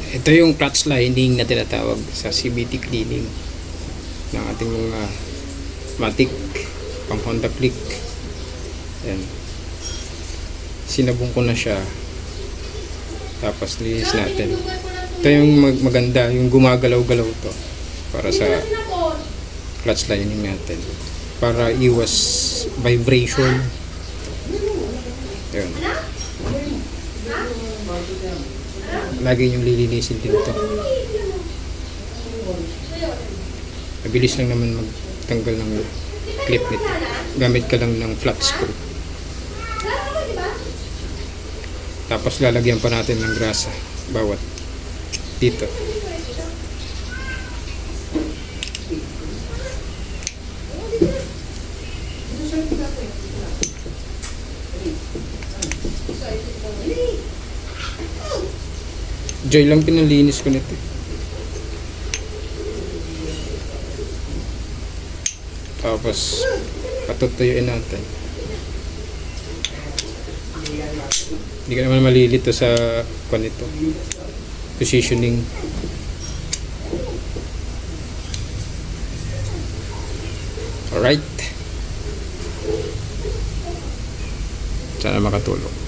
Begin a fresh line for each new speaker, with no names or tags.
Ito yung clutch lining na tinatawag sa CVT cleaning ng ating mga Matic pang Honda Click. Ayan. Sinabong ko na siya, tapos linis natin. Ito yung maganda, yung gumagalaw-galaw to para sa clutch lining natin, para iwas vibration. Ayan. Lagi yung lilinisin din ito. Mabilis lang naman magtanggal ng clip nito. Gamit ka lang ng flat screw. Tapos lalagyan pa natin ng grasa bawat dito. Joy lang pinalinis ko nito. Tapos patutuyuin natin. Hindi ka naman malilito sa nito positioning. Alright, sana makatulong.